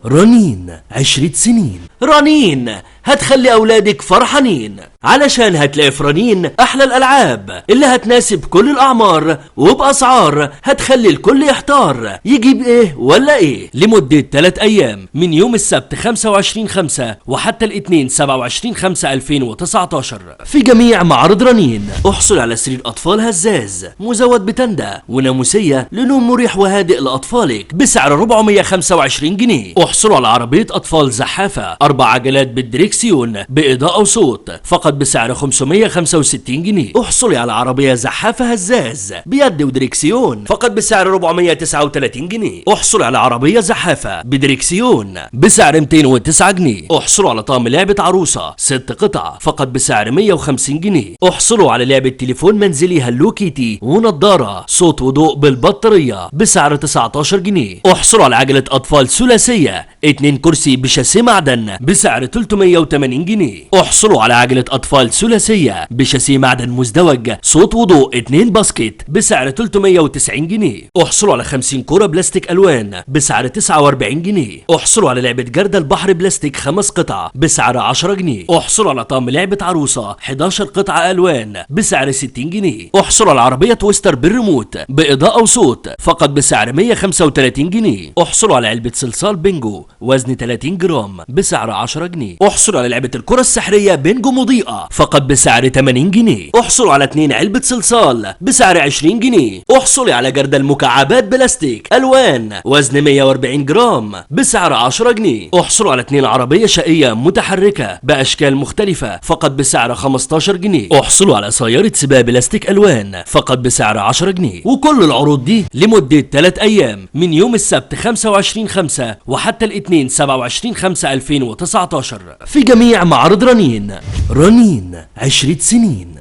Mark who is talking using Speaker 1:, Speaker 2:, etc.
Speaker 1: رنين 10 سنين. رنين هتخلي أولادك فرحانين، علشان هتلاقي في رنين أحلى الألعاب اللي هتناسب كل الأعمار وبأسعار هتخلي الكل يحتار يجيب إيه ولا إيه، لمدة 3 أيام من يوم السبت 25/5 وحتى الاثنين 27/5/2019 في جميع معارض رنين. احصل على سرير أطفال هزاز مزود بتندة وناموسية لنوم مريح وهادئ لأطفالك بسعر 425 جنيه. احصلوا على عربية أطفال زحافة 4 عجلات بالدريكسيون بإضاءة وصوت فقط بسعر 565 جنيه. احصلي على عربية زحافة هزاز بيد ودريكسيون فقط بسعر 439 جنيه. احصلي على عربية زحافة بدريكسيون بسعر 209 جنيه. احصلوا على طقم لعبة عروسة 6 قطع فقط بسعر 150 جنيه. احصلوا على لعبة تليفون منزلي هلو كيتي ونضارة صوت وضوء بالبطارية بسعر 19 جنيه. احصلوا على عجلة أطفال ثلاثية 2 كرسي بشاسيه معدن بسعر 380 جنيه. احصلوا على عجلة أطفال ثلاثية بشاسيه معدن مزدوج صوت وضوء 2 باسكت بسعر 390 جنيه. احصلوا على 50 كرة بلاستيك ألوان بسعر 49 جنيه. احصلوا على لعبة جردل البحر بلاستيك 5 قطع بسعر 10 جنيه. احصلوا على طقم لعبة عروسة 11 قطعة ألوان بسعر 60 جنيه. احصلوا على عربية تويستر بالريموت بإضاءة وصوت فقط بسعر 135 جنيه. احصلوا على علبة صلصال بينجو وزن 30 جرام بسعر 10 جنيه. احصلوا على لعبة الكرة السحرية بينجو مضيئة فقط بسعر 80 جنيه. احصلوا على 2 علبة صلصال بسعر 20 جنيه. احصلوا على جردل مكعبات بلاستيك ألوان وزن 140 جرام بسعر 10 جنيه. احصلوا على 2 عربية شقية متحركة بأشكال مختلفة فقط بسعر 15 جنيه. احصلوا على سيارة سباق بلاستيك ألوان فقط بسعر 10 جنيه. وكل العروض دي لمدة 3 أيام من يوم السبت 25/5 وحتى الاثنين 27/5/2019 في جميع معارض رنين. رنين 10 سنين.